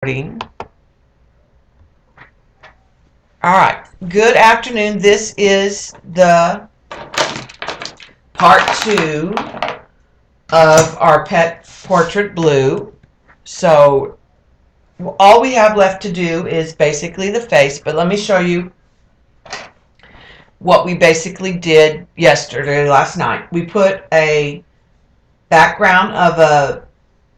All right. Good afternoon. This is the part 2 of our pet portrait blue. So all we have left to do is basically the face, but let me show you what we basically did last night. We put a background of a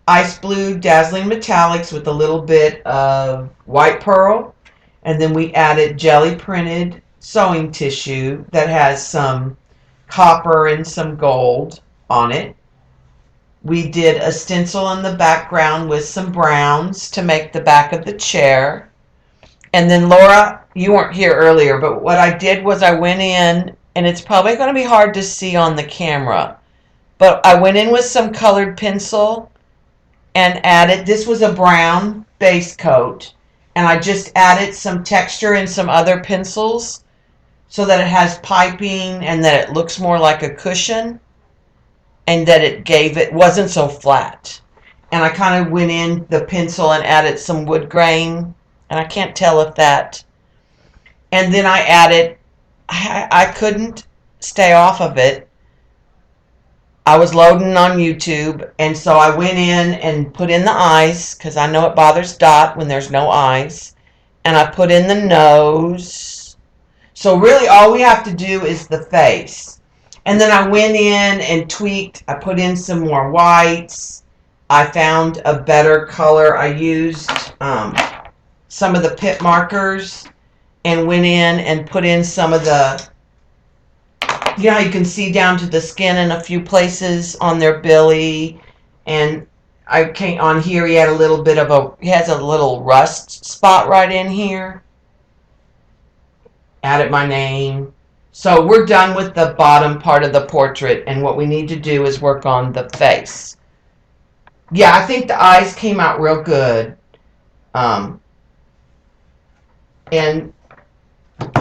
ice blue dazzling metallics with a little bit of white pearl, and then we added jelly printed sewing tissue that has some copper and some gold on it. We did a stencil in the background with some browns to make the back of the chair. And then Laura, you weren't here earlier, but what I did was I went in, and it's probably going to be hard to see on the camera, but I went in with some colored pencil and added, this was a brown base coat, and I just added some texture and some other pencils so that it has piping and that it looks more like a cushion, and that it wasn't so flat. And I kind of went in the pencil and added some wood grain, and I can't tell if that, and then I added, I couldn't stay off of it. I was loading on YouTube, and so I went in and put in the eyes because I know it bothers Dot when there's no eyes, and I put in the nose. So really all we have to do is the face. And then I went in and tweaked. I put in some more whites. I found a better color. I used some of the pit markers and went in and put in some of the, you know how you can see down to the skin in a few places on their belly, and I came on here, he has a little rust spot right in here. Added my name. So we're done with the bottom part of the portrait, and what we need to do is work on the face. Yeah, I think the eyes came out real good. And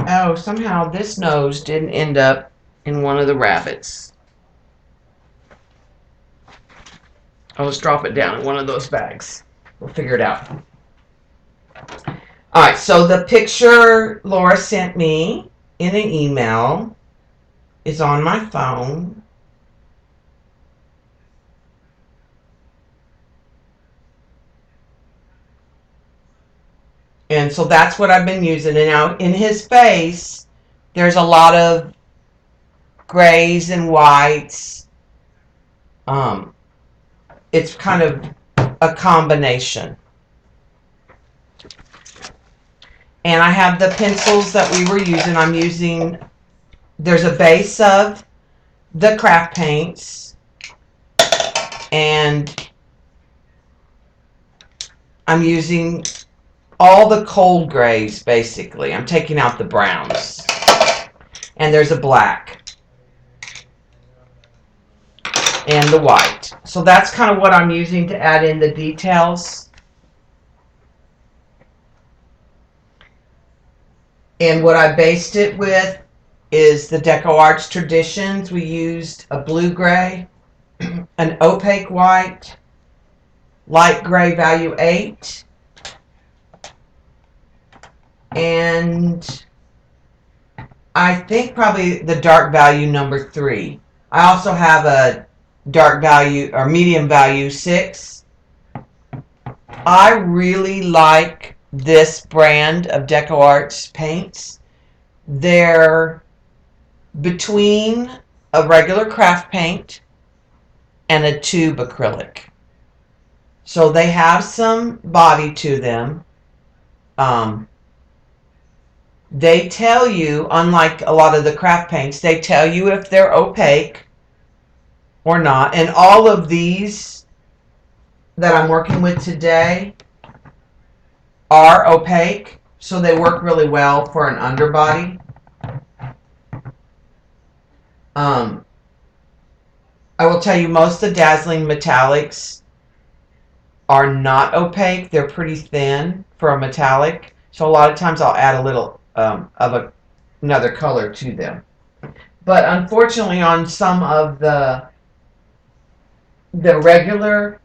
oh, somehow this nose didn't end up in one of the rabbits. Oh, let's drop it down in one of those bags. We'll figure it out. All right, so the picture Laura sent me in an email is on my phone. And so that's what I've been using. And now in his face, there's a lot of grays and whites. It's kind of a combination. And I have the pencils that we were using. There's a base of the craft paints, and I'm using all the cold grays, basically. I'm taking out the browns. And there's a black and the white. So that's kind of what I'm using to add in the details. And what I based it with is the Deco Arts Traditions. We used a blue gray, an opaque white, light gray value 8, and I think probably the dark value number 3. I also have a dark value or medium value 6. I really like this brand of Deco Arts paints. They're between a regular craft paint and a tube acrylic. So they have some body to them. They tell you, unlike a lot of the craft paints, they tell you if they're opaque or not. And all of these that I'm working with today are opaque, so they work really well for an underbody. I will tell you, most of the dazzling metallics are not opaque. They're pretty thin for a metallic. So a lot of times I'll add a little of another color to them. But unfortunately, on some of the regular,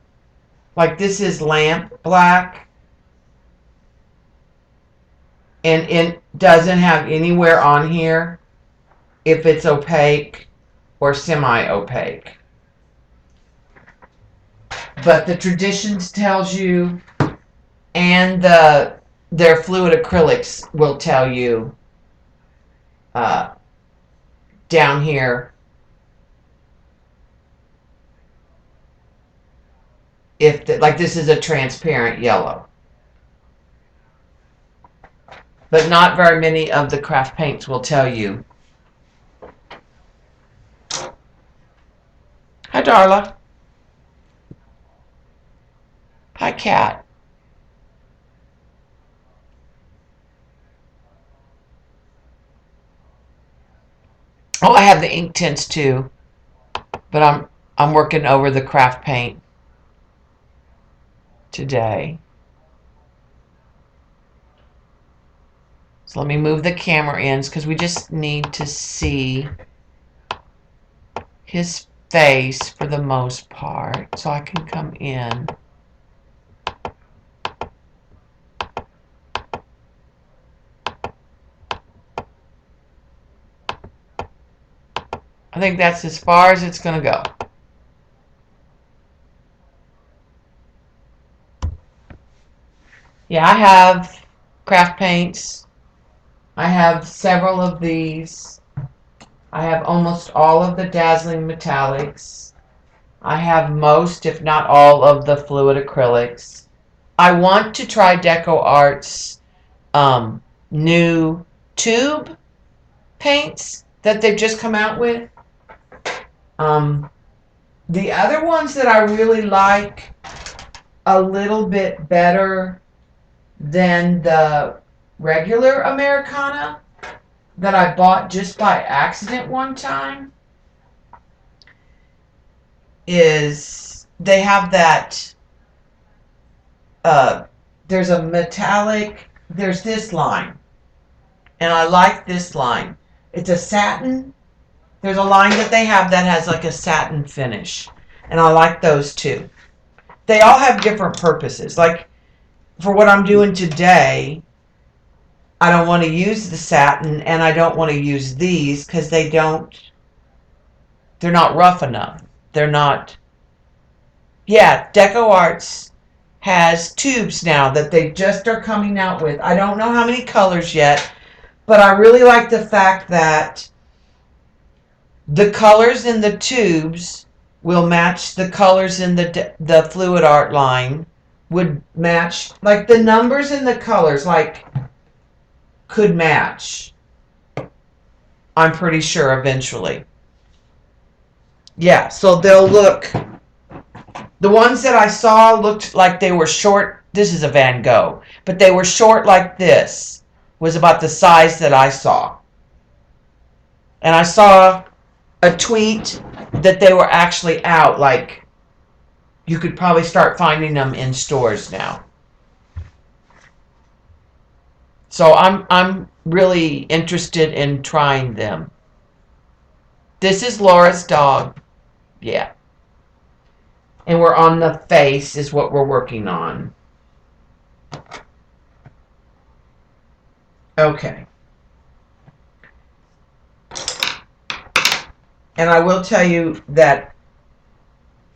like this is lamp black, And it doesn't have anywhere on here if it's opaque or semi-opaque. But the Traditions tells you, and their fluid acrylics will tell you uh, down here if like this is a transparent yellow. But not very many of the craft paints will tell you. Hi, Darla. Hi, Cat. Oh, I have the ink tints too, but I'm working over the craft paint today. So let me move the camera in because we just need to see his face for the most part, so I can come in. I think that's as far as it's going to go. Yeah, I have craft paints. I have several of these. I have almost all of the Dazzling Metallics. I have most, if not all, of the fluid acrylics. I want to try Deco Art's new tube paints that they've just come out with. The other ones that I really like a little bit better than the regular Americana that I bought just by accident one time is they have that there's a metallic, there's this line, and I like this line. It's a satin. There's a line that they have that has like a satin finish, and I like those too. They all have different purposes. Like for what I'm doing today, I don't want to use the satin, and I don't want to use these because they're not rough enough. They're not. Yeah, Deco Arts has tubes now that they just are coming out with. I don't know how many colors yet, but I really like the fact that the colors in the tubes will match the colors in the fluid art line, would match, like the numbers and the colors like could match, I'm pretty sure, eventually. Yeah, so they'll look, the ones that I saw looked like they were short. This is a Van Gogh, but they were short like this, was about the size that I saw. And I saw a tweet that they were actually out, like you could probably start finding them in stores now. So I'm really interested in trying them. This is Laura's dog. Yeah. And we're on the face is what we're working on. Okay. And I will tell you that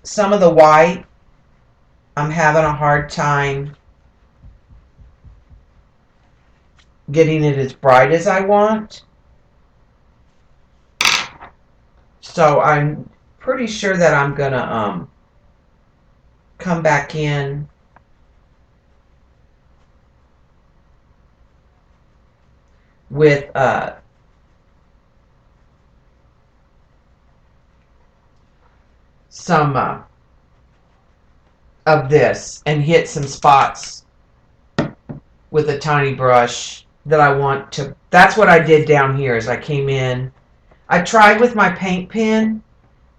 some of the white, I'm having a hard time getting it as bright as I want. So I'm pretty sure that I'm going to come back in with some of this and hit some spots with a tiny brush that I want to. That's what I did down here as I came in. I tried with my paint pen,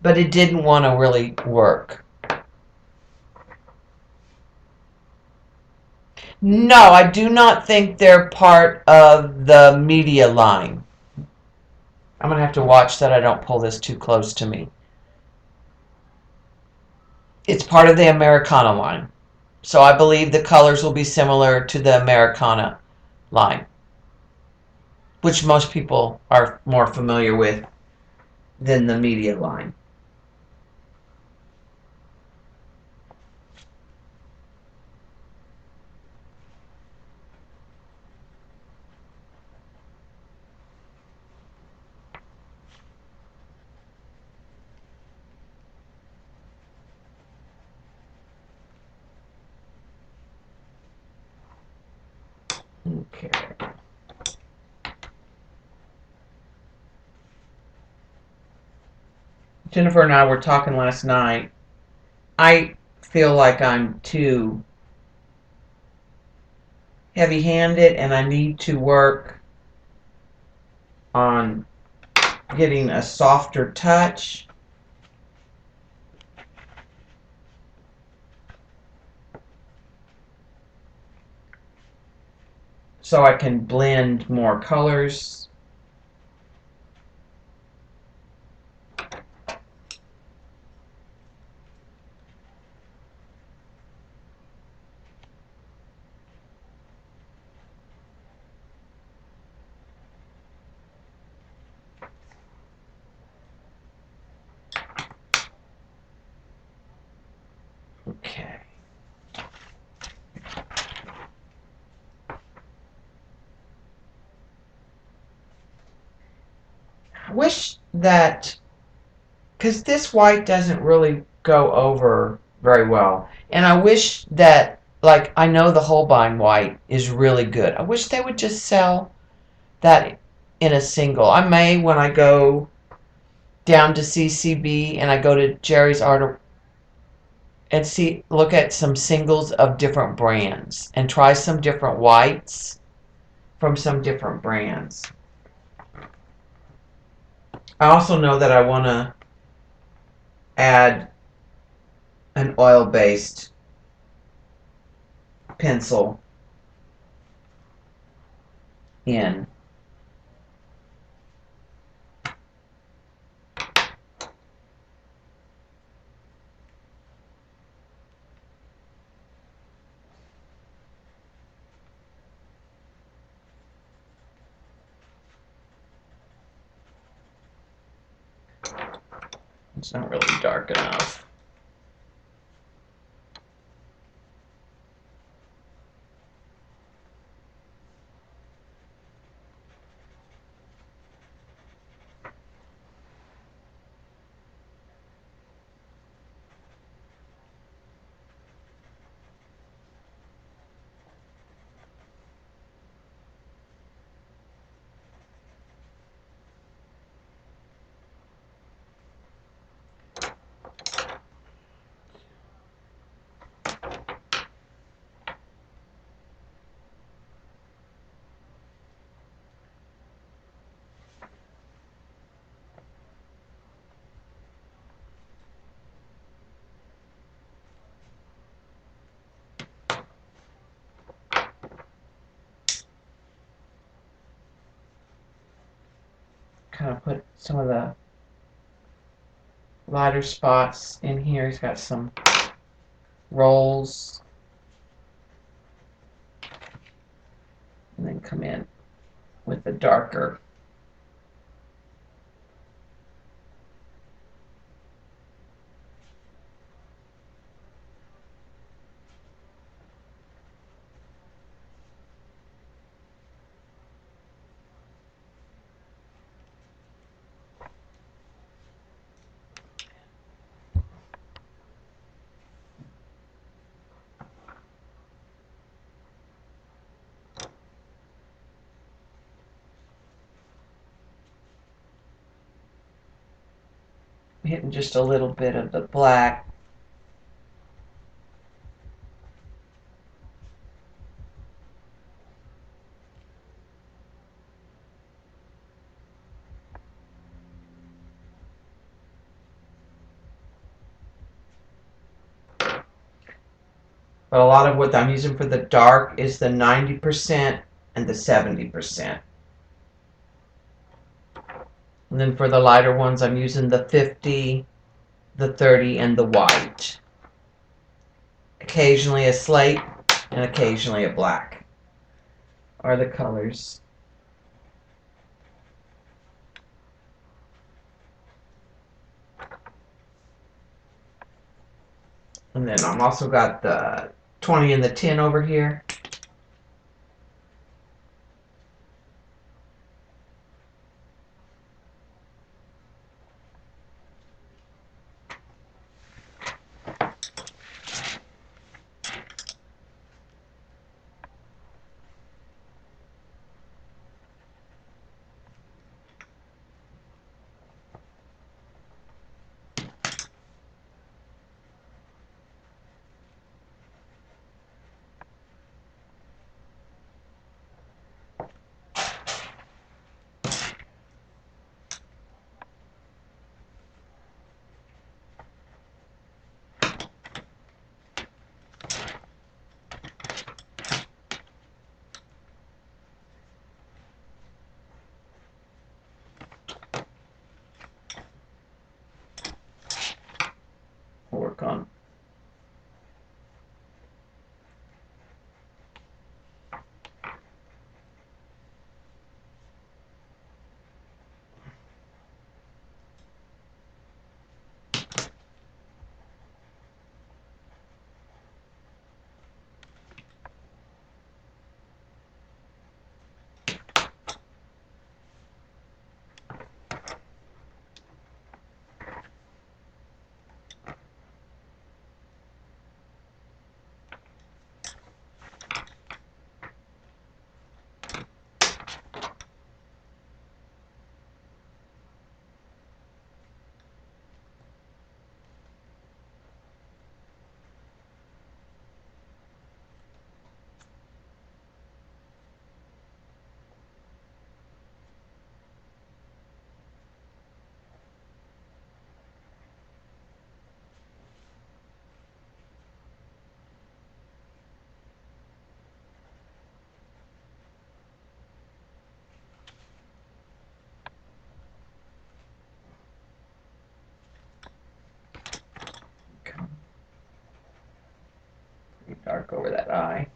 but it didn't want to really work. No, I do not think they're part of the media line. I'm going to have to watch that I don't pull this too close to me. It's part of the Americana line. So I believe the colors will be similar to the Americana line. which most people are more familiar with than the media line. Okay. Jennifer and I were talking last night. I feel like I'm too heavy handed and I need to work on getting a softer touch so I can blend more colors. Okay. I wish that, because this white doesn't really go over very well, and I wish that, like, I know the Holbein white is really good. I wish they would just sell that in a single. I may, when I go down to CCB and I go to Jerry's Art and look at some singles of different brands and try some different whites from some different brands. I also know that I want to add an oil-based pencil in. It's not really dark enough. Kind of put some of the lighter spots in here. He's got some rolls. And then come in with the darker. Hitting just a little bit of the black. But a lot of what I'm using for the dark is the 90% and the 70%. And then for the lighter ones, I'm using the 50, the 30, and the white. Occasionally a slate and occasionally a black are the colors. And then I'm also got the 20 and the 10 over here. Work on. Pretty dark over that eye.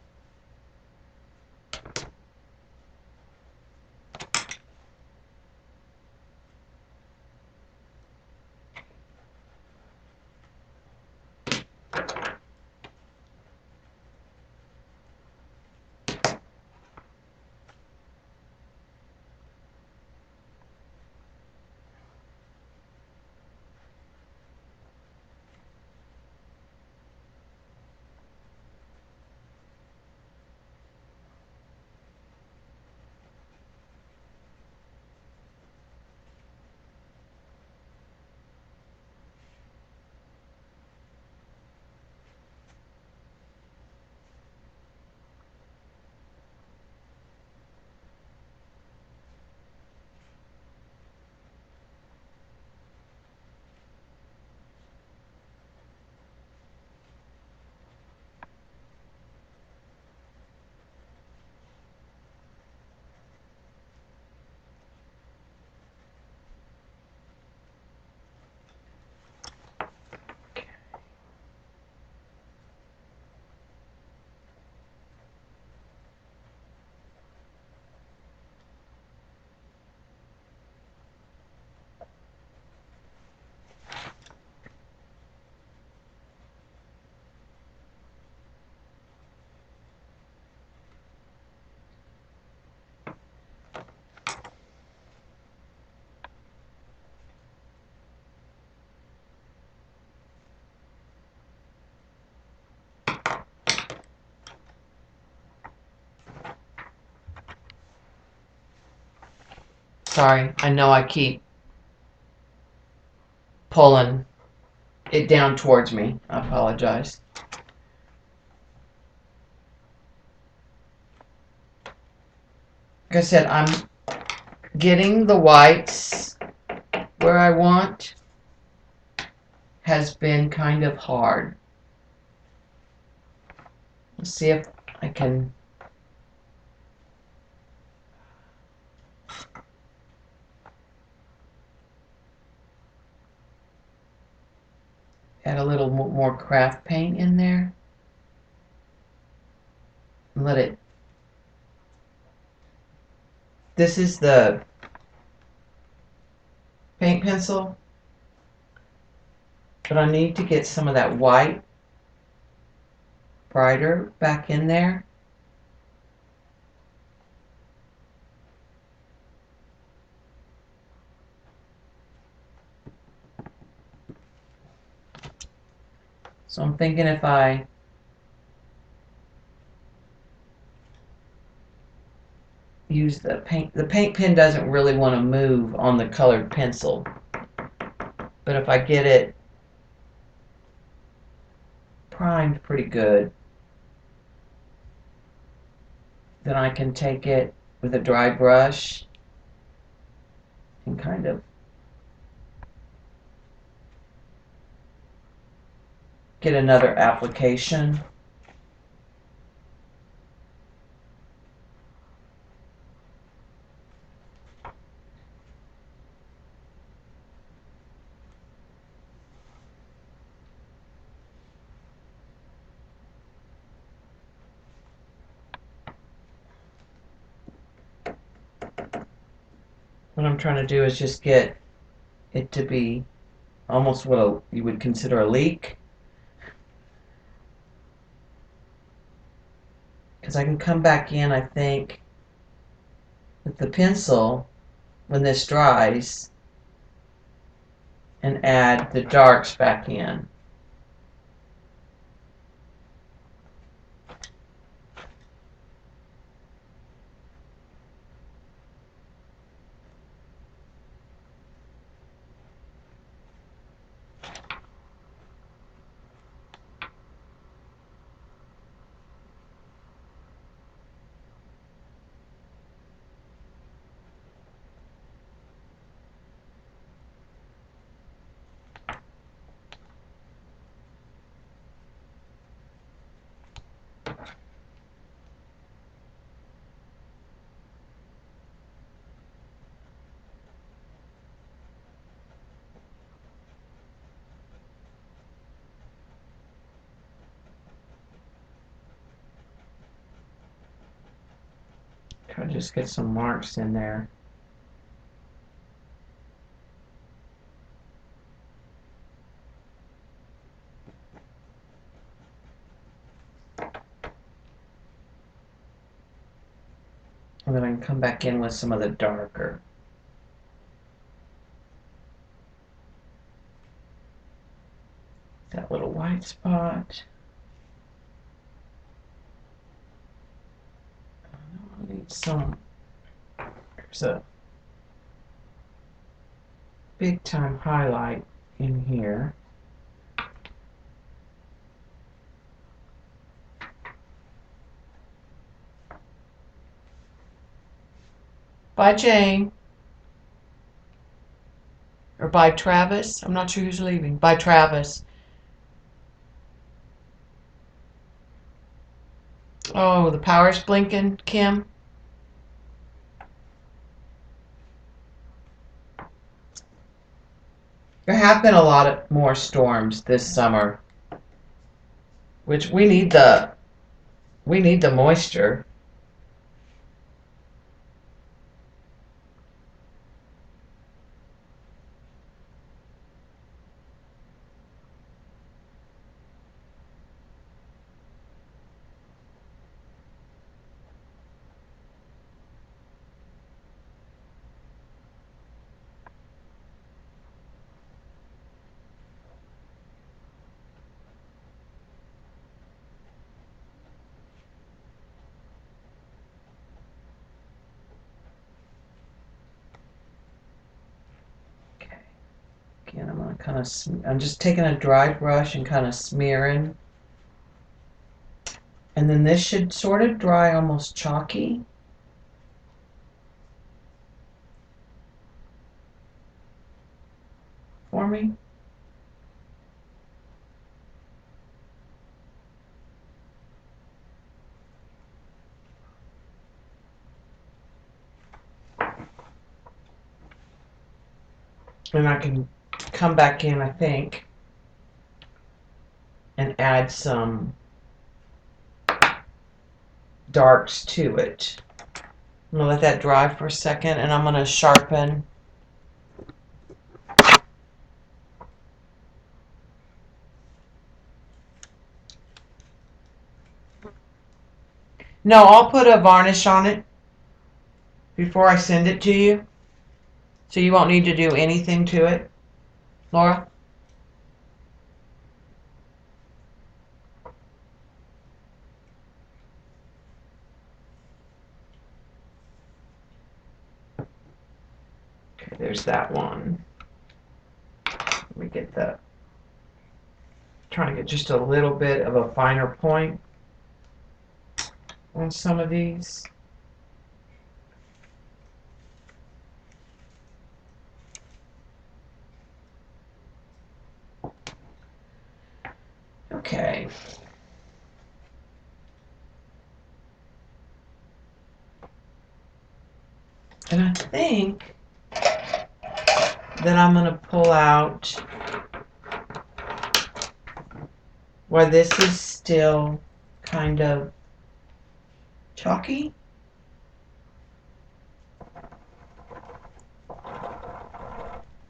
Sorry, I know I keep pulling it down towards me. I apologize. Like I said, I'm getting the whites where I want. Has been kind of hard. Let's see if I can add a little more craft paint in there. And let it. This is the paint pencil, but I need to get some of that white brighter back in there. So I'm thinking if I use the paint pen doesn't really want to move on the colored pencil. But if I get it primed pretty good, then I can take it with a dry brush and kind of get another application. What I'm trying to do is just get it to be almost what you would consider a leak. Because I can come back in, I think, with the pencil when this dries and add the darks back in. Try to just get some marks in there. And then I can come back in with some of the darker. That little white spot. I need some. There's a big time highlight in here. Bye, Jane. Or bye, Travis. I'm not sure who's leaving. Bye, Travis. Oh, the power's blinking, Kim. There have been a lot of more storms this summer, which we need the moisture. Okay. Again, I'm gonna kind of. I'm just taking a dry brush and kind of smearing, and then this should sort of dry almost chalky. For me. And I can come back in, I think, and add some darks to it. I'm gonna let that dry for a second, and I'm gonna sharpen. No, I'll put a varnish on it before I send it to you. So you won't need to do anything to it, Laura. Okay, there's that one. Let me get the, trying to get just a little bit of a finer point on some of these. Okay. And I think that I'm going to pull out where this is still kind of chalky.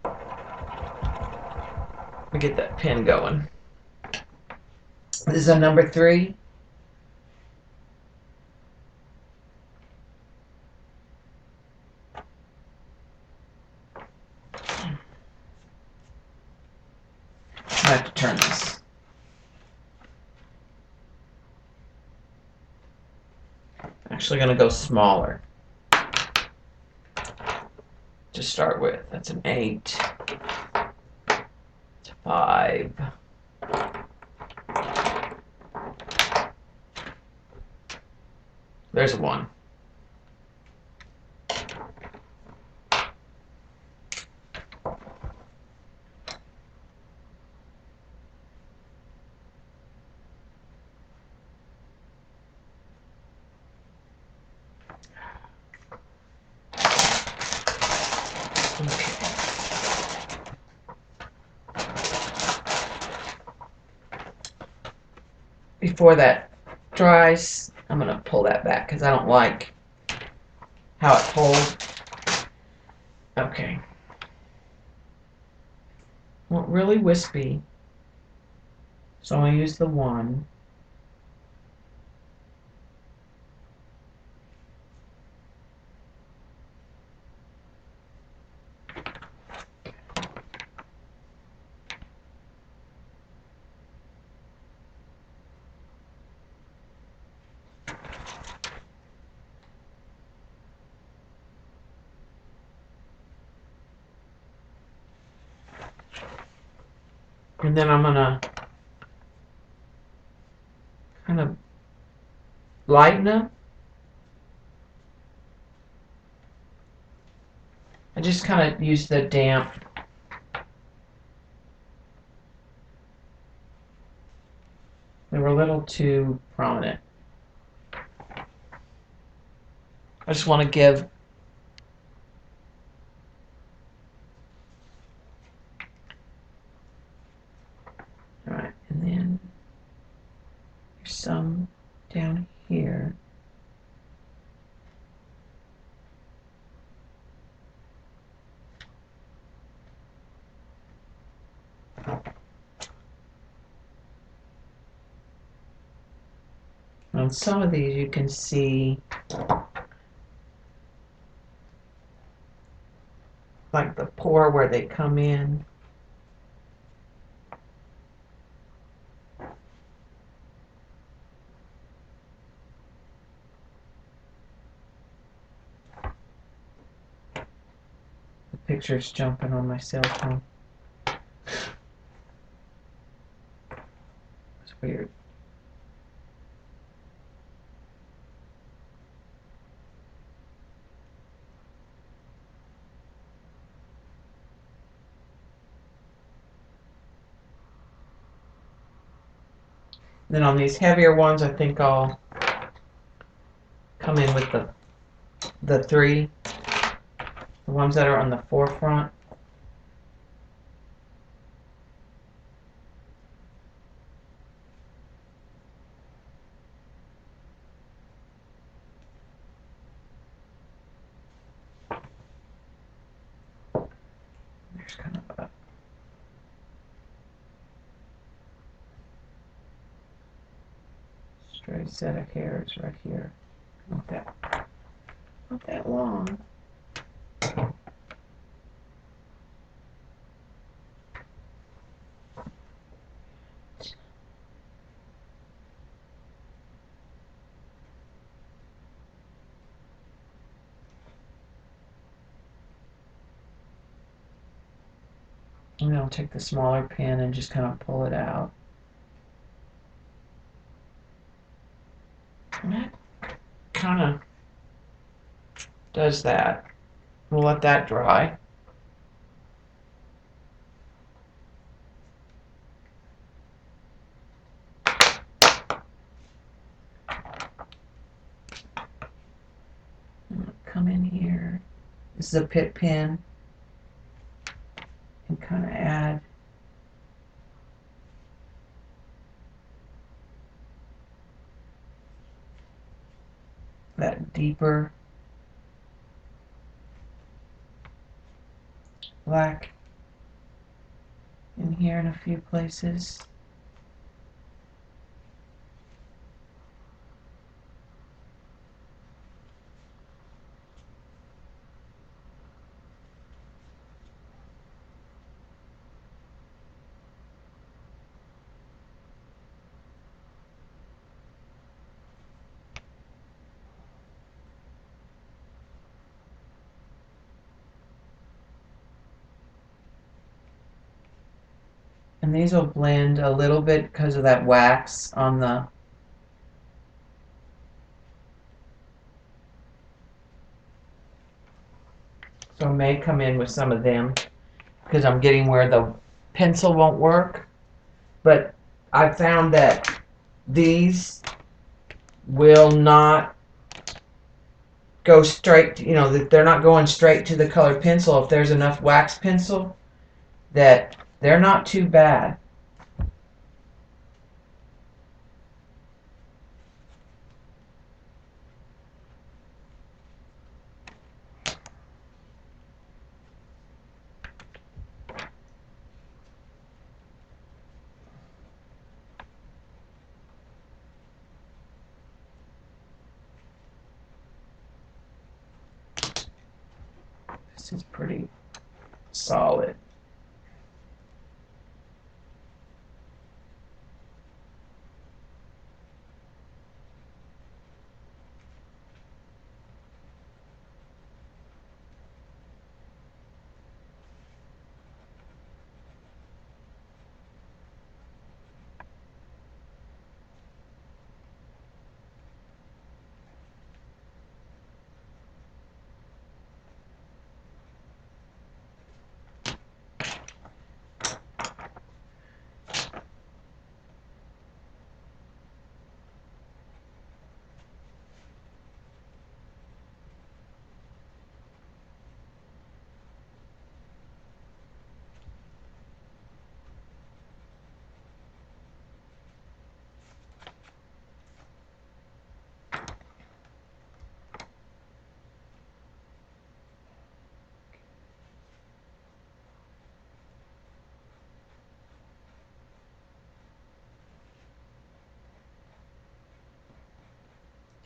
Let me get that pen going. This is a number 3. I have to turn this. Actually going to go smaller to start with. That's an 8. It's a 5. There's a 1. Before that dries, I'm going to pull that back because I don't like how it pulls. Okay. Want really wispy, so I'm going to use the 1. And then I'm going to kind of lighten them. I just kind of use the damp. They were a little too prominent. I just want to give all right, and then there's some down here. On some of these you can see like the pore where they come in. The picture's jumping on my cell phone. It's weird. Then on these heavier ones, I think I'll come in with the 3, the ones that are on the forefront. There's kind of a straight set of hairs right here. that long. And then I'll take the smaller pin and just kind of pull it out. And that kind of does that. We'll let that dry. Come in here. This is a pit pin. And kind of add that deeper black in here in a few places. And these will blend a little bit because of that wax on the so I may come in with some of them because I'm getting where the pencil won't work. But I found that these will not go straight, that they're not going straight to the colored pencil. If there's enough wax pencil, that they're not too bad. This is pretty solid.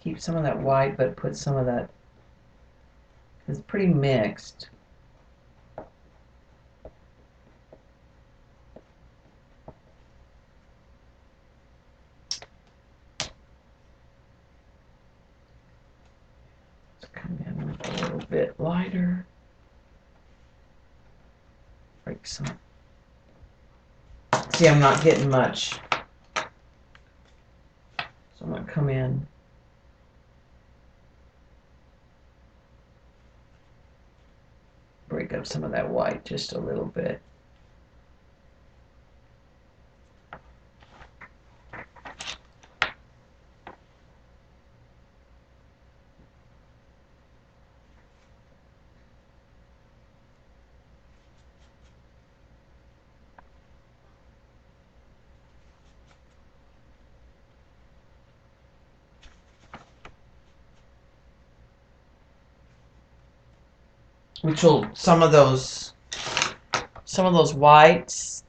Keep some of that white, but put some of that. It's pretty mixed. Let's come in with a little bit lighter. Break some. See, I'm not getting much. So I'm going to come in. Break up some of that white just a little bit. Which will some of those whites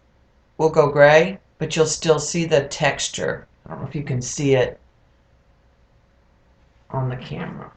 will go gray, but you'll still see the texture. I don't know if you can see it on the camera.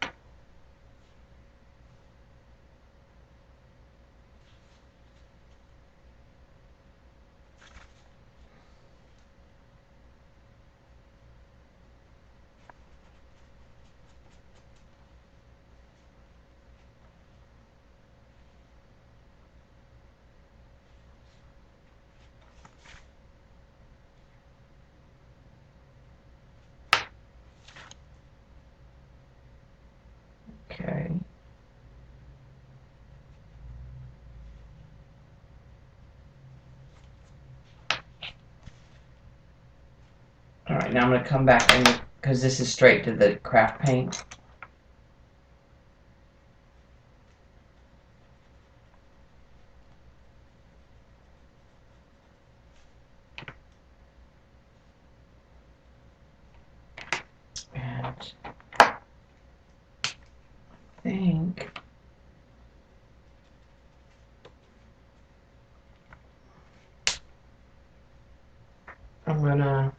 now I'm going to come back in because this is straight to the craft paint. And I think I'm going to,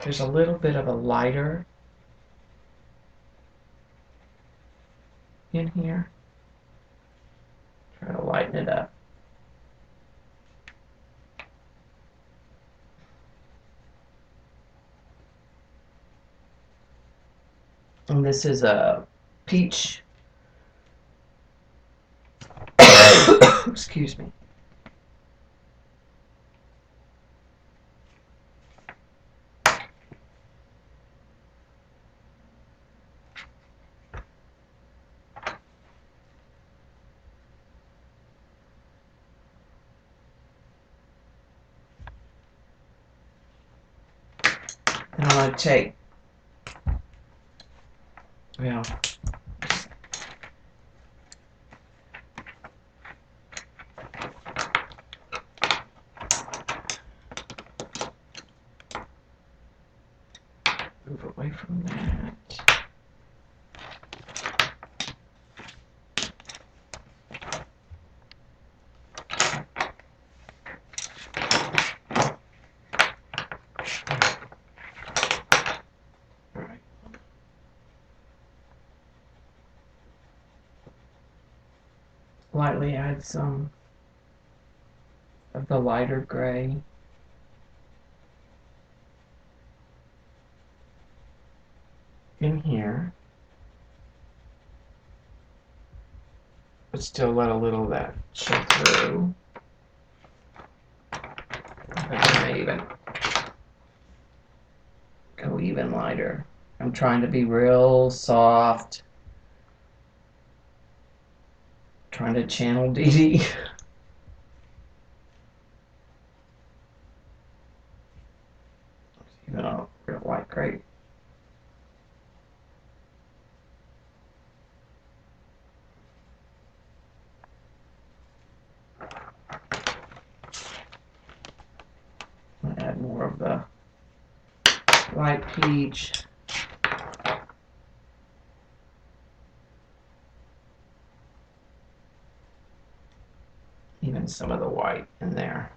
there's a little bit of a lighter in here. Try to lighten it up. And this is a peach. Excuse me. And I'm going to take, well, move away from that. Lightly add some of the lighter gray. In here. But still let a little of that show through. I may even go even lighter. I'm trying to be real soft. Trying to channel Dee Dee. Even a real light gray. Add more of the light peach. Even some of the white in there.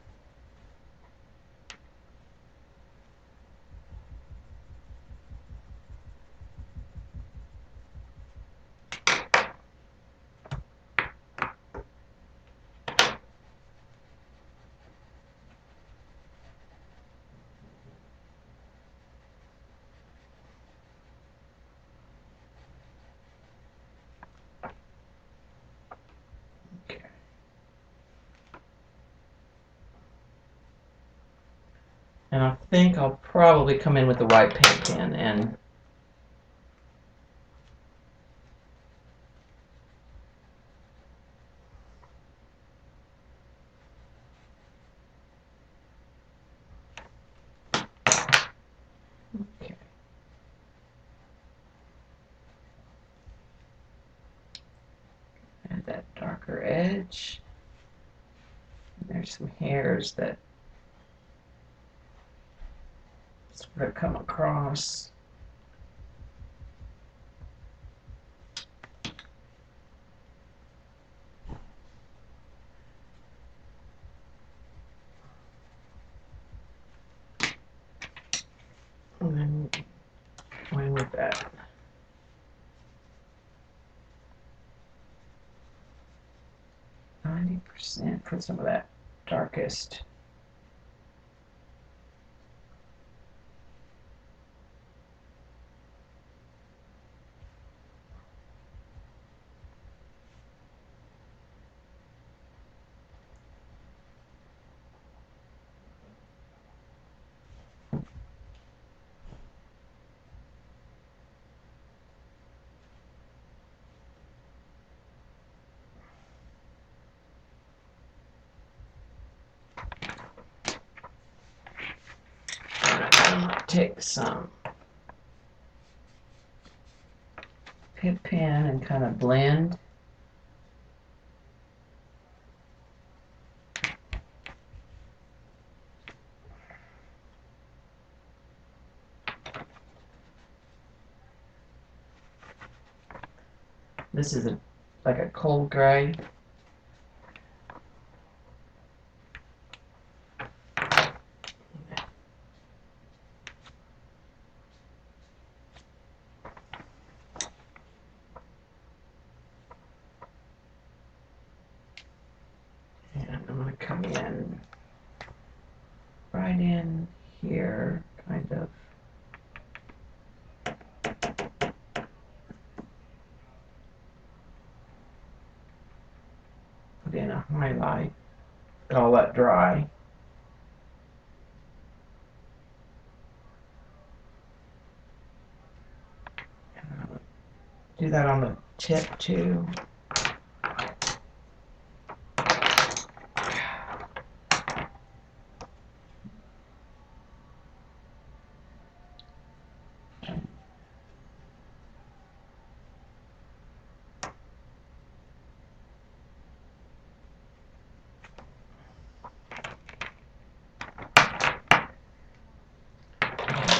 And I think I'll probably come in with the white paint pen and okay. Add that darker edge. And there's some hairs that sort of come across. And then going with that 90%, put some of that darkest. take some pip pen and kind of blend. This is like a cold gray. And I'm going to come in right in here, kind of. Put in a highlight. I'll let dry. Do that on the tip too.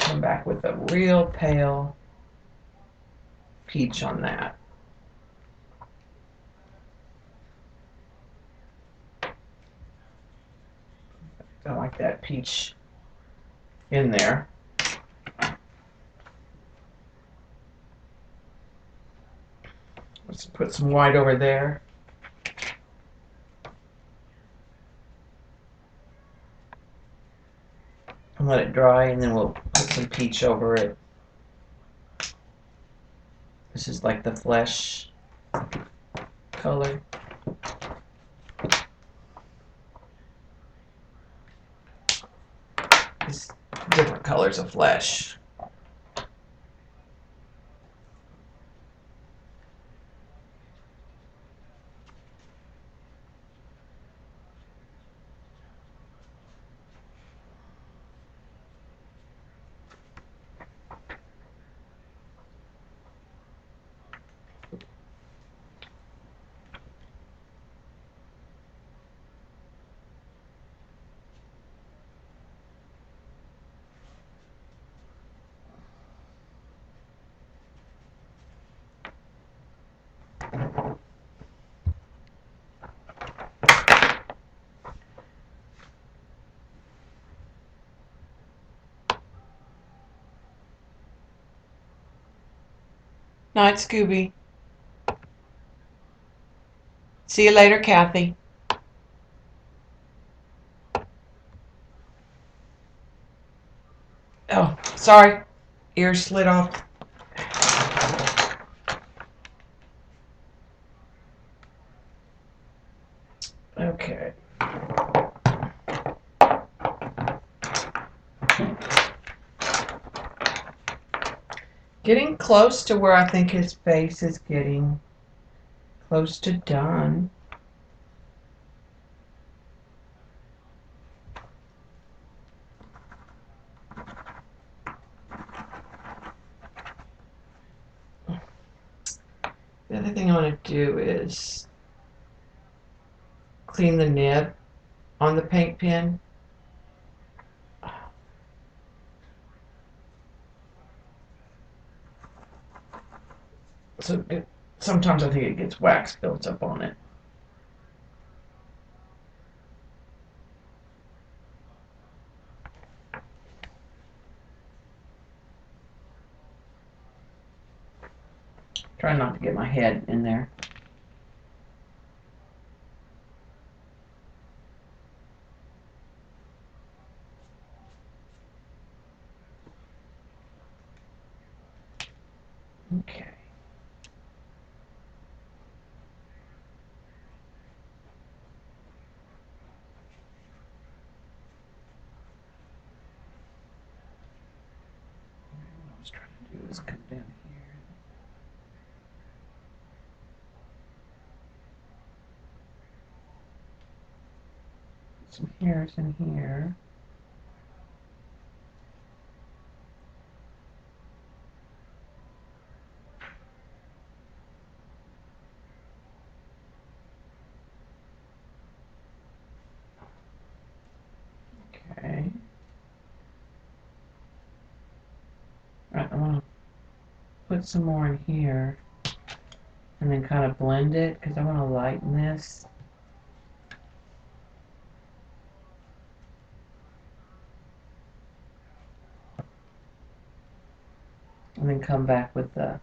Come back with a real pale peach on that. I like that peach in there. Let's put some white over there. And let it dry, and then we'll put some peach over it. This is like the flesh color. These different colors of flesh. Night, Scooby. See you later, Kathy. Oh, sorry. Ears slid off. Okay. Getting close to where I think his face is getting close to done. The other thing I want to do is clean the nib on the paint pen. So sometimes I think it gets wax built up on it. Try not to get my head in there. Okay. What I was trying to do is come down here. Put some hairs in here. put some more in here and then kind of blend it because I want to lighten this. And then come back with the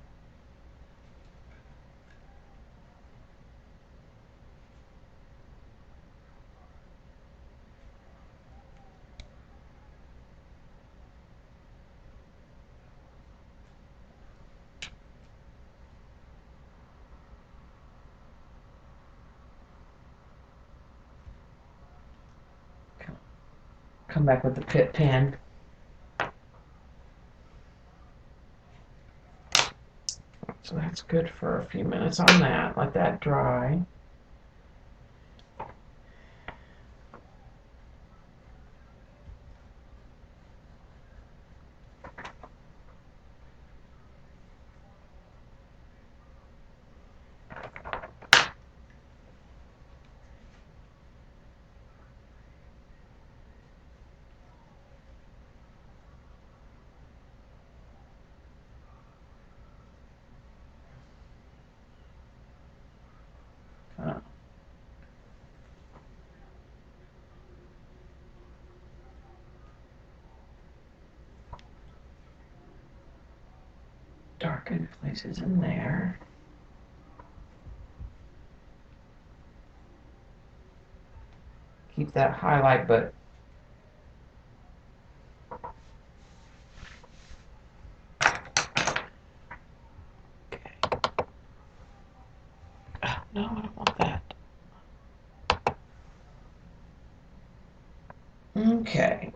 come back with the pit pen. So that's good for a few minutes on that. Let that dry. Darken places in there. Keep that highlight, but no, I don't want that. Okay.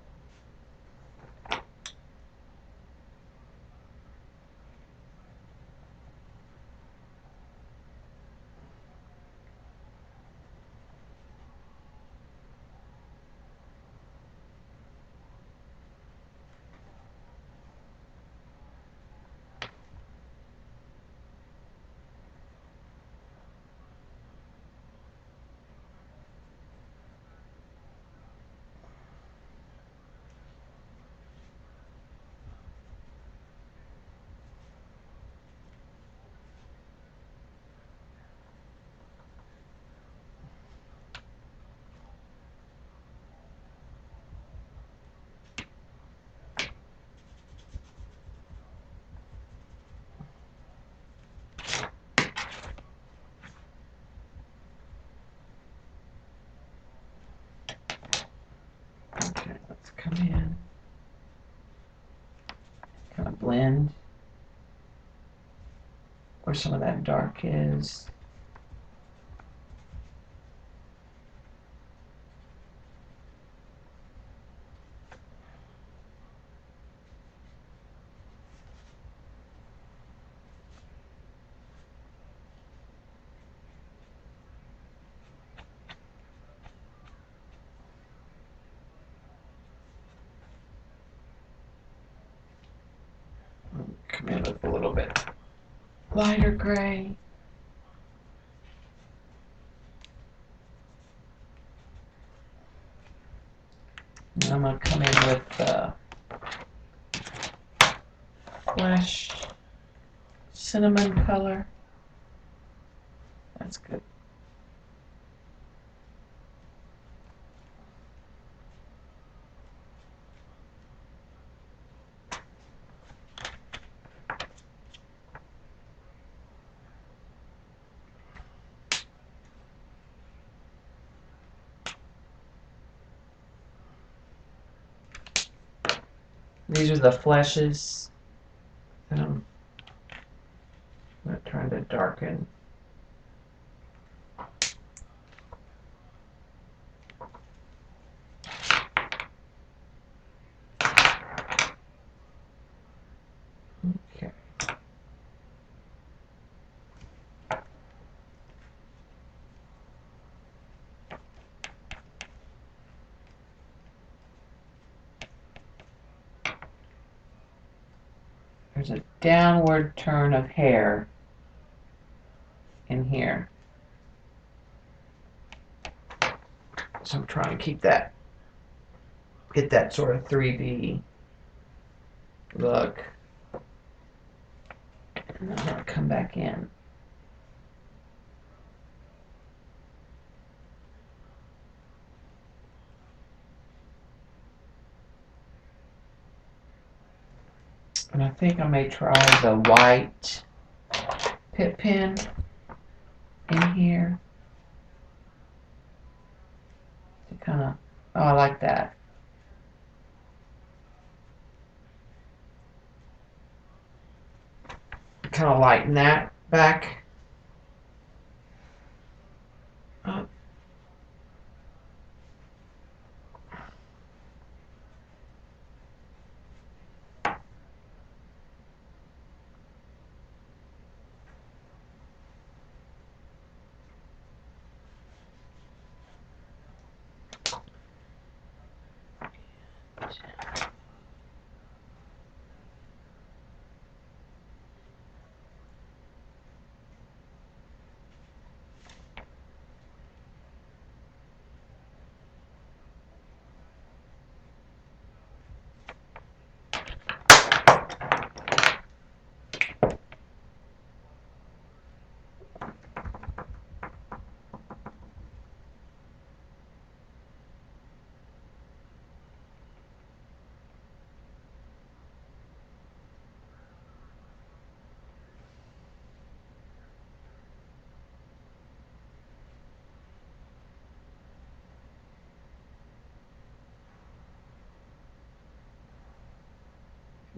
Okay, let's come in. Kind of blend where some of that dark is. Come in with a little bit lighter gray. And I'm going to come in with the flesh cinnamon color. That's good. These are the fleshes that I'm not trying to darken. Okay. There's a downward turn of hair in here. So I'm trying to keep that, get that sort of 3D look. And I'm going to come back in. And I think I may try the white pip pen in here to kind of, oh, I like that. Kind of lighten that back up.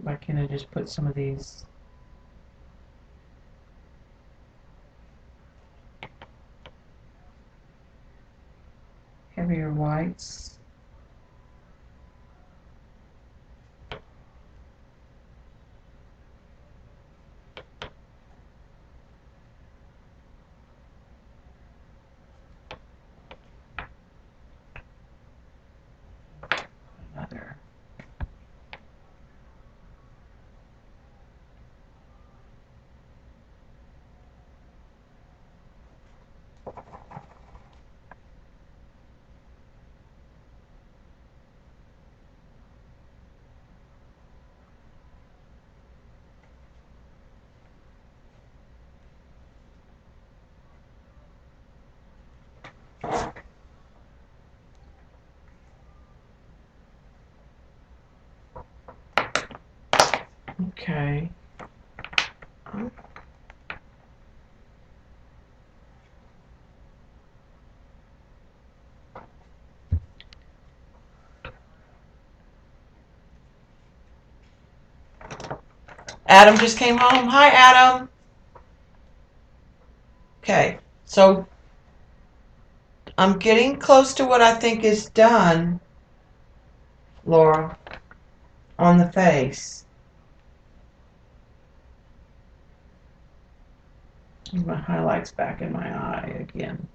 Why can't I just put some of these heavier whites? Another. Okay. Adam just came home. Hi, Adam. Okay, so I'm getting close to what I think is done, Laura, on the face. My highlights back in my eye again.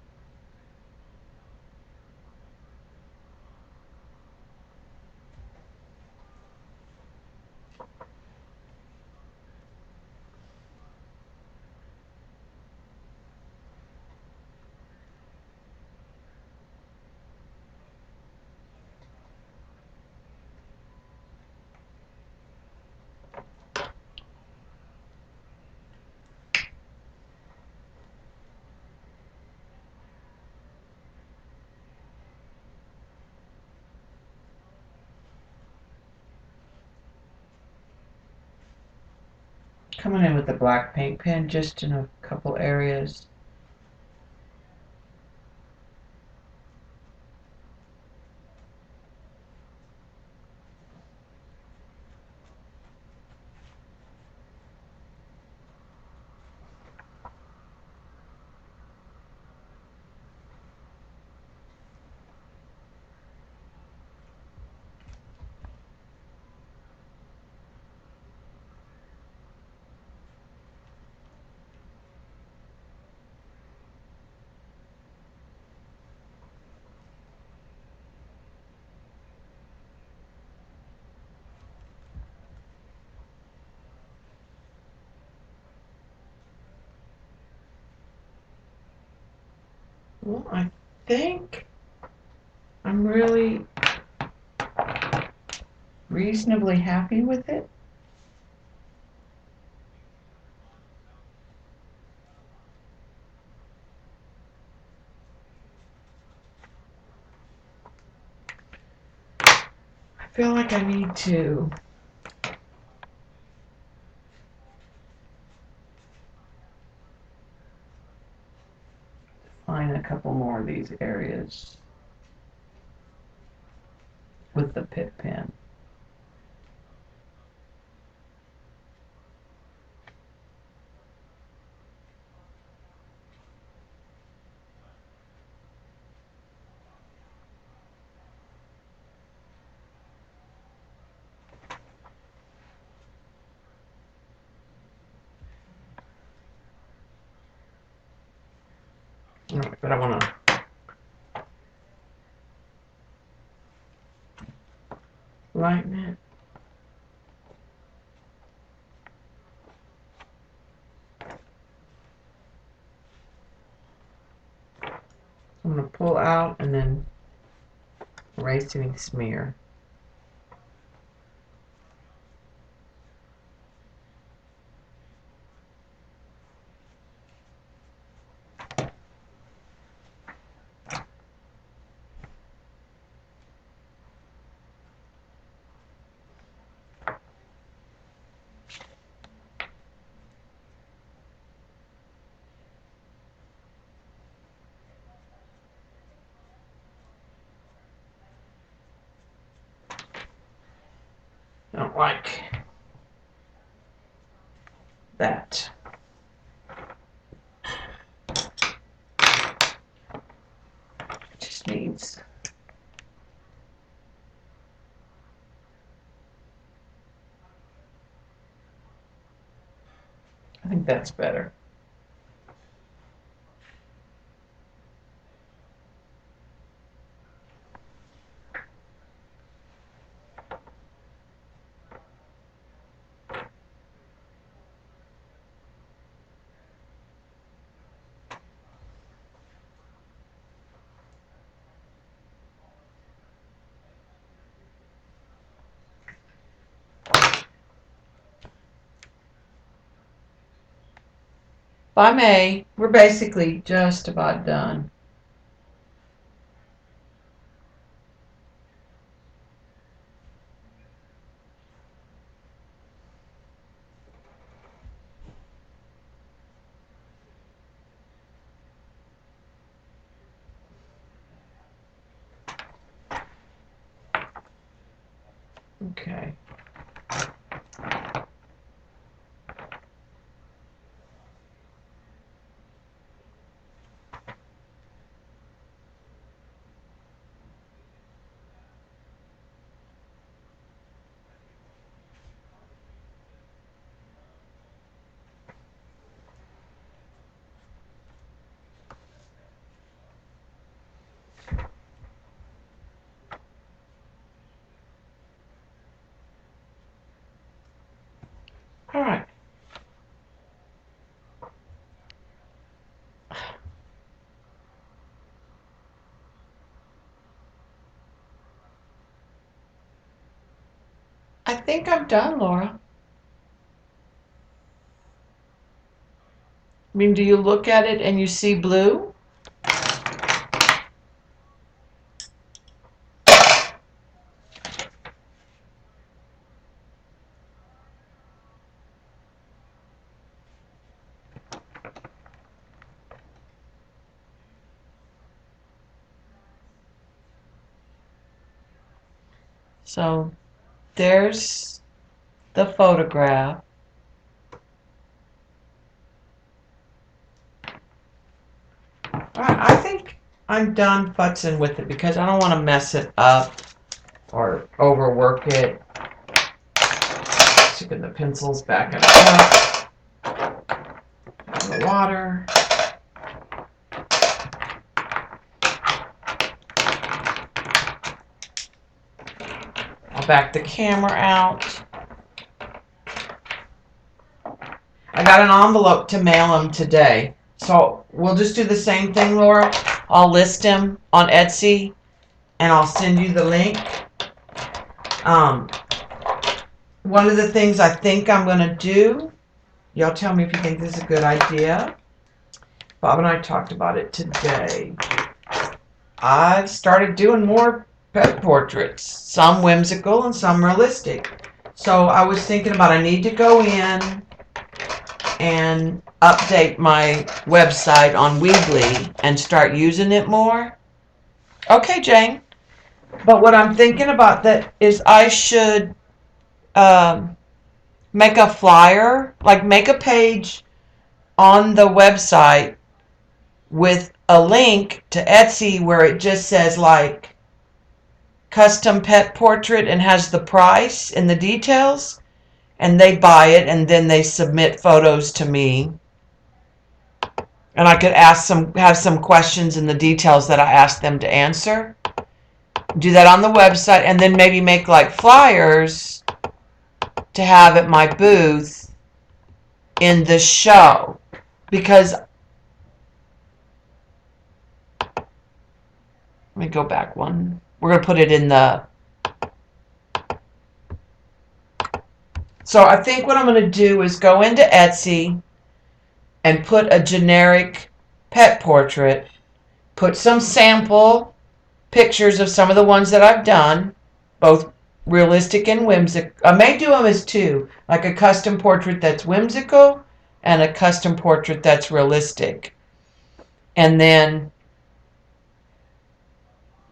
Coming in with the black paint pen just in a couple areas. Well, I think I'm really reasonably happy with it. feel like I need to find a couple more of these areas with the pit pen. All right, but I want to lighten it. I'm going to pull out and then erase any smear. I don't like that. It just needs. I think that's better. By May, we're basically just about done. Okay. All right. I think I'm done, Laura. I mean, do you look at it and you see blue? So there's the photograph. All right, I think I'm done futzing with it because I don't want to mess it up or overwork it. Sticking the pencils back in the water. I'll back the camera out. I got an envelope to mail him today. So we'll just do the same thing, Laura. I'll list him on Etsy and I'll send you the link. One of the things I think I'm going to do, y'all tell me if you think this is a good idea. Bob and I talked about it today. I've started doing more pet portraits, some whimsical and some realistic. So I was thinking about I need to go in and update my website on Weebly and start using it more. Okay, Jane. But what I'm thinking about that is I should make a flyer, like make a page on the website with a link to Etsy where it just says like custom pet portrait and has the price and the details, and they buy it and then they submit photos to me, and I could have some questions and the details that I asked them to answer. Do that on the website and then maybe make like flyers to have at my booth in the show, because let me go back one. We're going to put it in the. So I think what I'm going to do is go into Etsy and put a generic pet portrait, put some sample pictures of some of the ones that I've done, both realistic and whimsical. I may do them as two, like a custom portrait that's whimsical and a custom portrait that's realistic. And then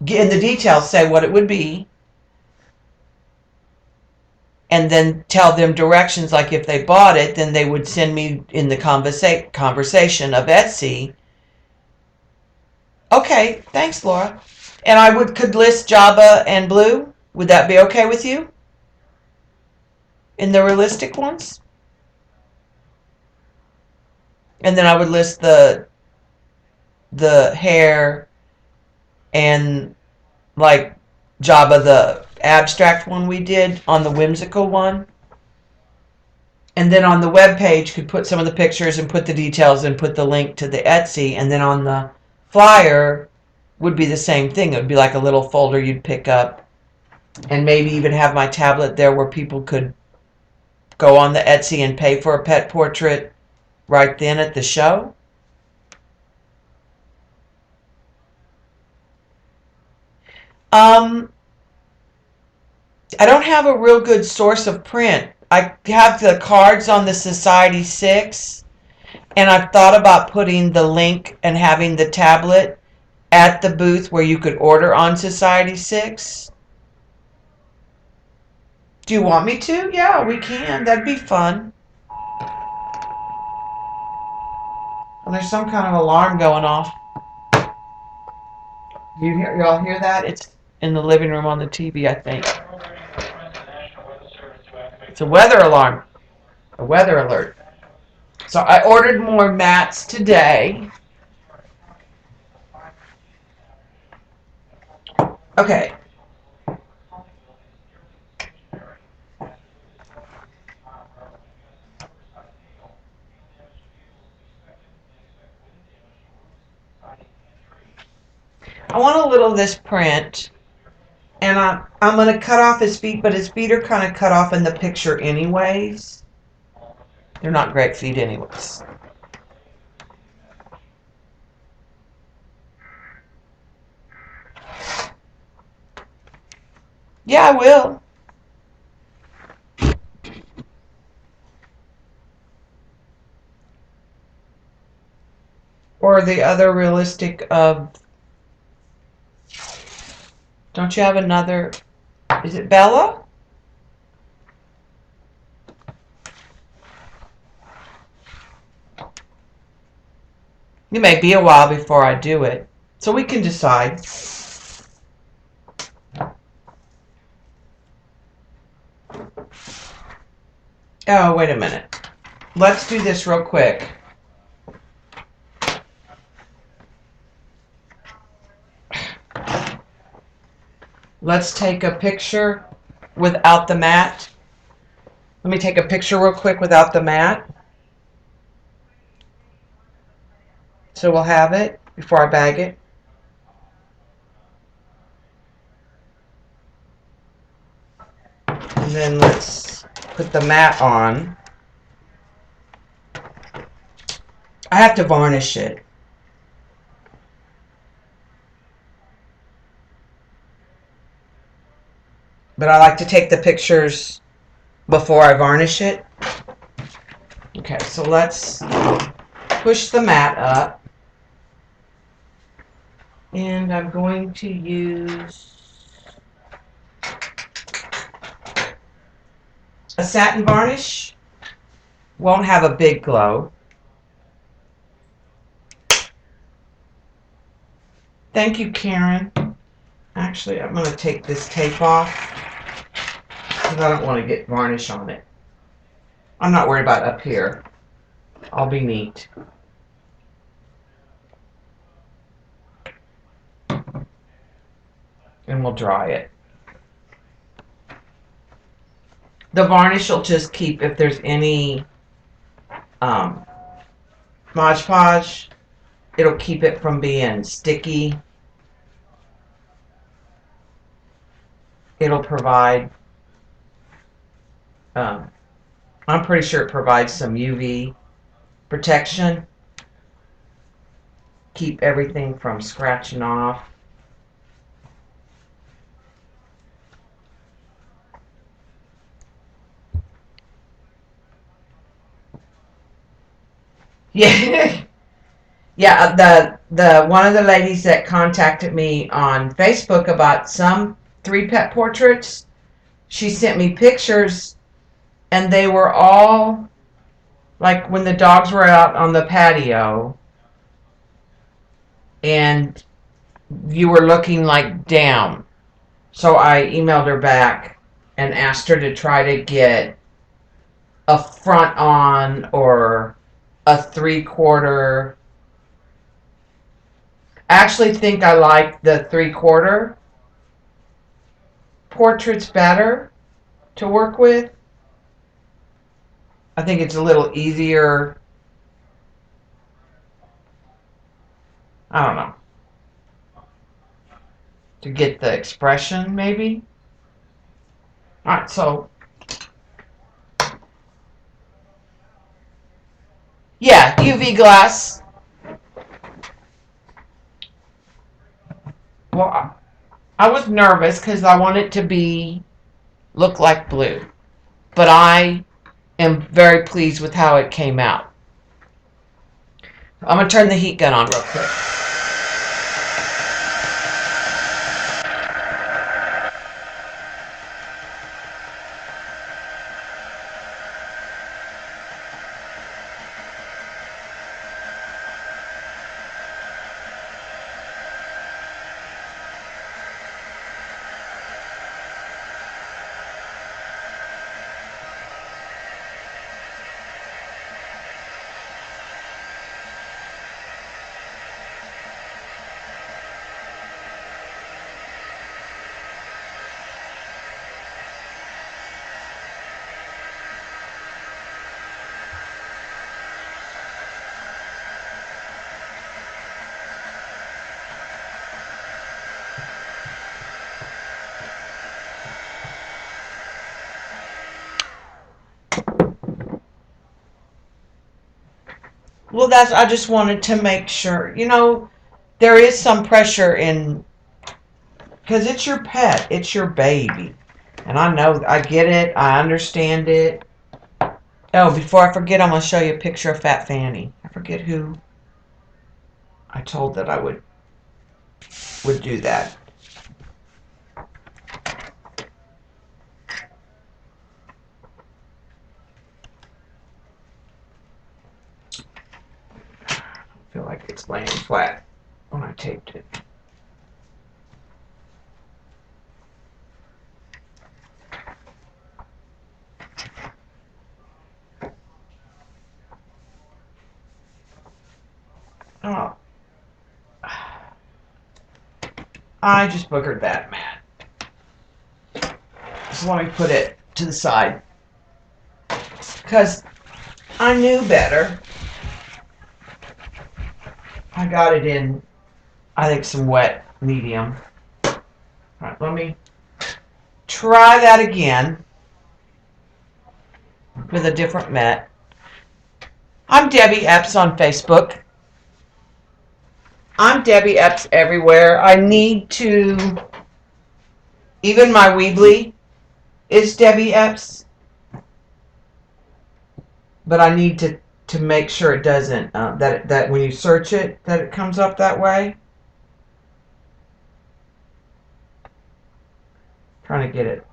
in the details say what it would be, and then tell them directions, like if they bought it, then they would send me in the conversation of Etsy. Okay, thanks, Laura. And I could list Java and Blue. Would that be okay with you? In the realistic ones? And then I would list the hair and like Java, the abstract one we did on the whimsical one. And then on the web page could put some of the pictures and put the details and put the link to the Etsy. And then on the flyer would be the same thing. It would be like a little folder you'd pick up, and maybe even have my tablet there where people could go on the Etsy and pay for a pet portrait right then at the show. I don't have a real good source of print. I have the cards on the Society 6, and I've thought about putting the link and having the tablet at the booth where you could order on Society 6. Do you want me to? Yeah, we can. That'd be fun. Well, there's some kind of alarm going off. Y'all hear that? It's in the living room on the TV, I think. It's a weather alarm. A weather alert. So I ordered more mats today. Okay. I want a little of this print, and I'm going to cut off his feet, but his feet are kind of cut off in the picture anyways. They're not great feet anyways. Yeah, I will. Or the other realistic of. Don't you have another? Is it Bella? It may be a while before I do it, so we can decide. Oh, wait a minute. Let's do this real quick. Let's take a picture without the mat. Let me take a picture real quick without the mat. So we'll have it before I bag it. And then let's put the mat on. I have to varnish it. but I like to take the pictures before I varnish it. Okay, so let's push the mat up. And I'm going to use a satin varnish. Won't have a big glow. Thank you, Karen. Actually, I'm going to take this tape off because I don't want to get varnish on it. I'm not worried about up here. I'll be neat. And we'll dry it. The varnish will just keep, if there's any Mod Podge, it'll keep it from being sticky. It'll provide, I'm pretty sure it provides some UV protection. Keep everything from scratching off. Yeah. Yeah, the one of the ladies that contacted me on Facebook about some 3-pet portraits, she sent me pictures and they were all like when the dogs were out on the patio and you were looking like down. So I emailed her back and asked her to try to get a front on or a 3/4. I actually think I like the 3/4 portraits better to work with. I think it's a little easier. I don't know. To get the expression, maybe. Alright, so. Yeah, UV glass. Well, I was nervous because I want it to look like blue. But I am very pleased with how it came out. I'm going to turn the heat gun on real quick. Well, I just wanted to make sure. There is some pressure in, because it's your pet, it's your baby. And I get it, I understand it. Oh, before I forget, I'm going to show you a picture of Fat Fanny. I forget who I told that I would do that. I feel like it's laying flat when I taped it. Oh. I just boogered that mat. So let me put it to the side. Because I knew better. I got it in, I think, some wet medium. Alright, let me try that again with a different mat. I'm Debbie Epps on Facebook. I'm Debbie Epps everywhere. I need to, even my Weebly, It's Debbie Epps, but I need to make sure it doesn't that when you search it that it comes up that way. Trying to get it.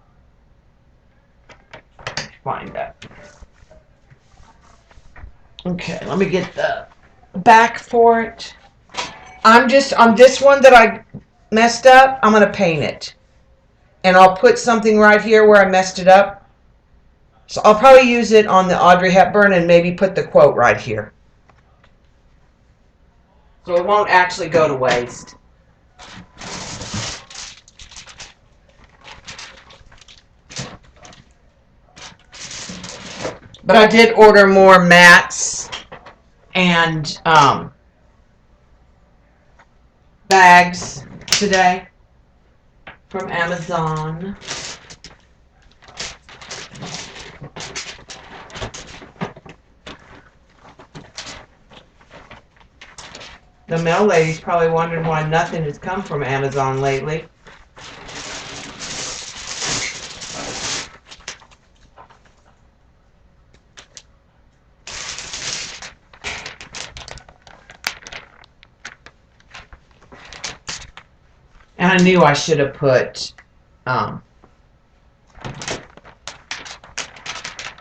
Find that. Okay, let me get the back for it. I'm just on this one that I messed up. I'm gonna paint it, and I'll put something right here where I messed it up. So I'll probably use it on the Audrey Hepburn and maybe put the quote right here. So it won't actually go to waste. But I did order more mats and bags today from Amazon. The mail lady's probably wondering why nothing has come from Amazon lately. And I knew I should have put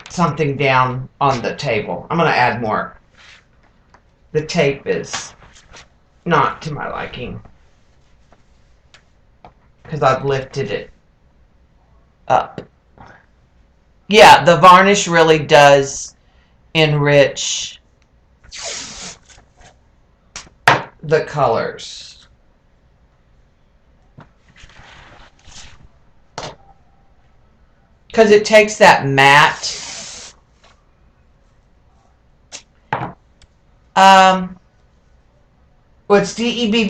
something down on the table. I'm going to add more. The tape is not to my liking because I've lifted it up. Yeah, the varnish really does enrich the colors. Because it takes that matte. Well, it's Debby.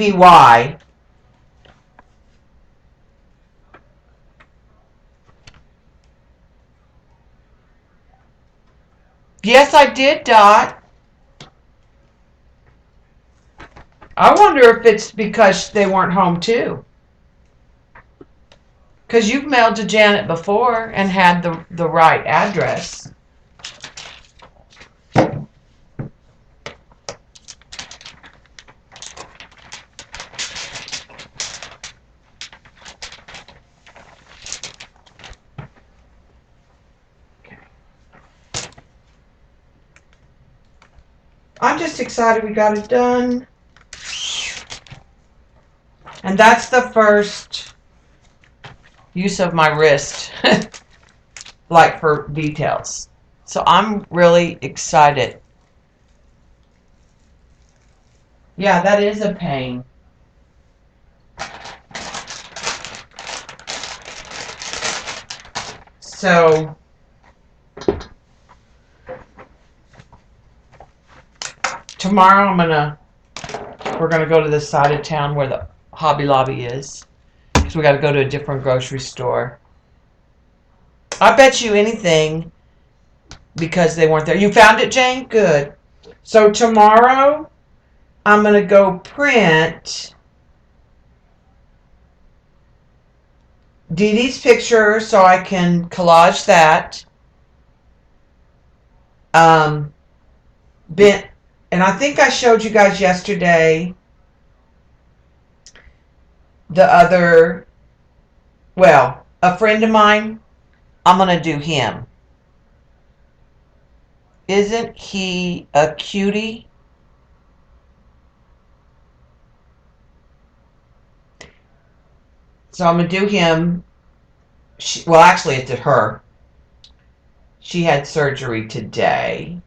Yes, I did, Dot. I wonder if it's because they weren't home too. Because you've mailed to Janet before and had the right address. I'm just excited we got it done. And that's the first use of my wrist, like for details. So I'm really excited. Yeah, that is a pain. So tomorrow we're gonna go to the side of town where the Hobby Lobby is, because we got to go to a different grocery store. I bet you anything because they weren't there. You found it, Jane? Good. So tomorrow I'm gonna go print Dee Dee's picture so I can collage that. And I think I showed you guys yesterday the other, well, a friend of mine. I'm going to do him. Isn't he a cutie? So I'm going to do him. Well, actually, it's her. She had surgery today.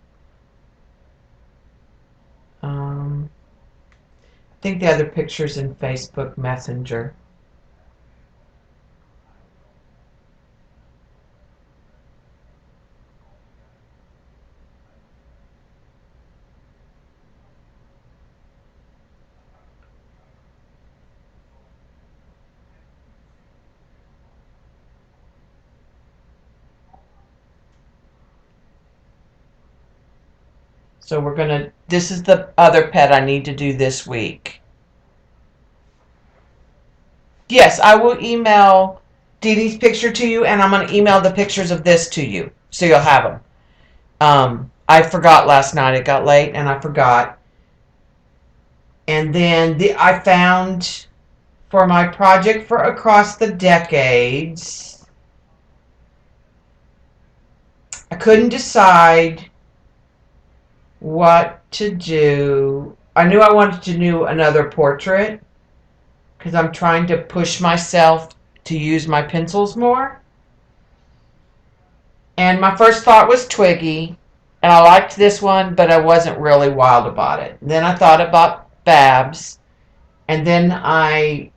I think the other picture's in Facebook Messenger. So we're going to, this is the other pet I need to do this week. Yes, I will email Dee Dee's picture to you, and I'm going to email the pictures of this to you, so you'll have them. I forgot last night. It got late, and I forgot. And then I found for my project for Across the Decades, I couldn't decide what to do. I knew I wanted to do another portrait because I'm trying to push myself to use my pencils more. And my first thought was Twiggy, and I liked this one, but I wasn't really wild about it. Then I thought about Babs, and then I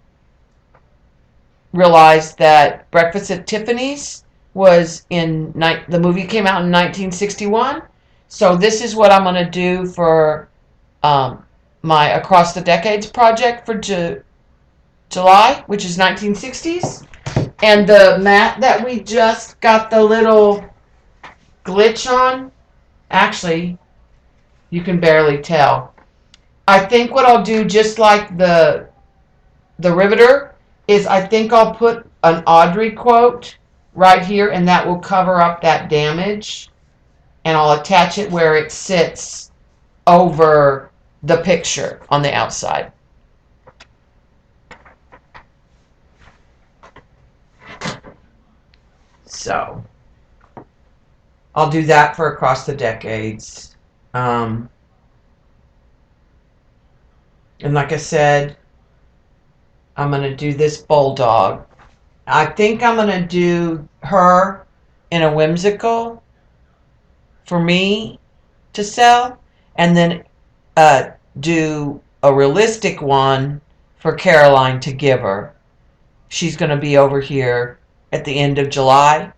realized that Breakfast at Tiffany's was the movie came out in 1961. So this is what I'm going to do for my Across the Decades project for July, which is 1960s. And the mat that we just got the little glitch on, actually, you can barely tell. I think what I'll do, just like the Riveter, is I think I'll put an Audrey quote right here, and that will cover up that damage. And I'll attach it where it sits over the picture on the outside. So I'll do that for Across the Decades. And like I said, I'm going to do this bulldog. I think I'm going to do her in a whimsical for me to sell, and then do a realistic one for Caroline to give her. She's going to be over here at the end of July.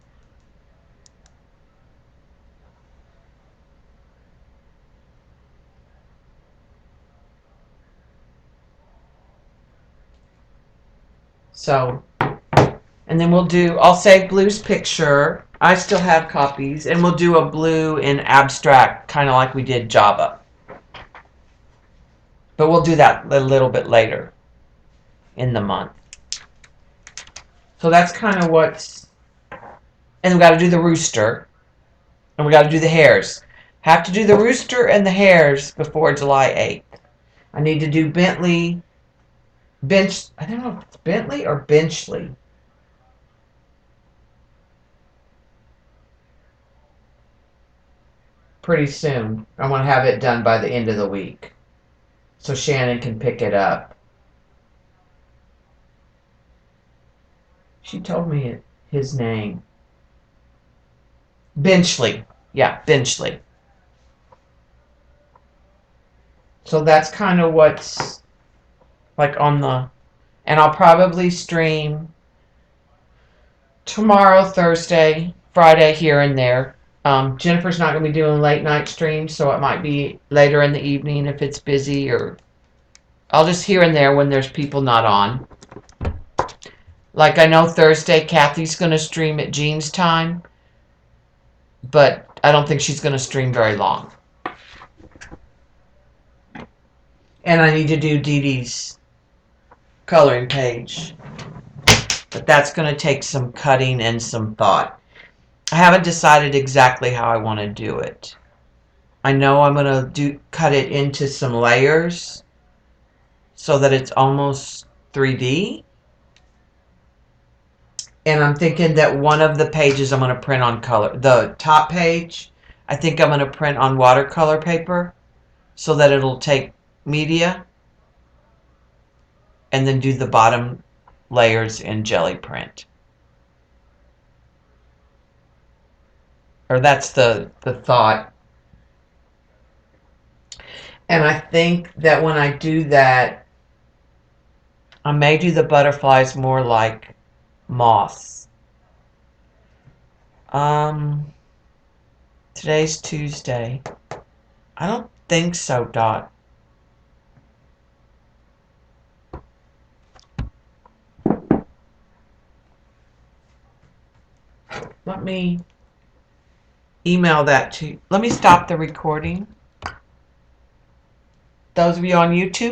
So, and then I'll save Blue's picture. I still have copies, and we'll do a Blue in abstract, kind of like we did Java. But we'll do that a little bit later in the month. So that's kind of what's... And we got to do the rooster. And we got to do the hares. Have to do the rooster and the hares before July 8th. I need to do I don't know if it's Bentley or Benchley. Pretty soon. I want to have it done by the end of the week, so Shannon can pick it up. She told me his name. Benchley. Yeah, Benchley. So that's kind of what's like on the... And I'll probably stream tomorrow, Thursday, Friday, here and there. Jennifer's not going to be doing late night streams, so it might be later in the evening if it's busy, or I'll just here and there when there's people not on. Like I know Thursday, Kathy's going to stream at Jean's time, but I don't think she's going to stream very long. And I need to do Dee Dee's coloring page. But that's going to take some cutting and some thought. I haven't decided exactly how I want to do it. I know I'm going to cut it into some layers so that it's almost 3D. And I'm thinking that one of the pages I'm going to print on color. The top page, I think I'm going to print on watercolor paper so that it'll take media. And then do the bottom layers in jelly print. Or that's the thought. And I think that when I do that, I may do the butterflies more like moths. Today's Tuesday. I don't think so, Dot. Let me email that to you. Let me stop the recording. Those of you on YouTube,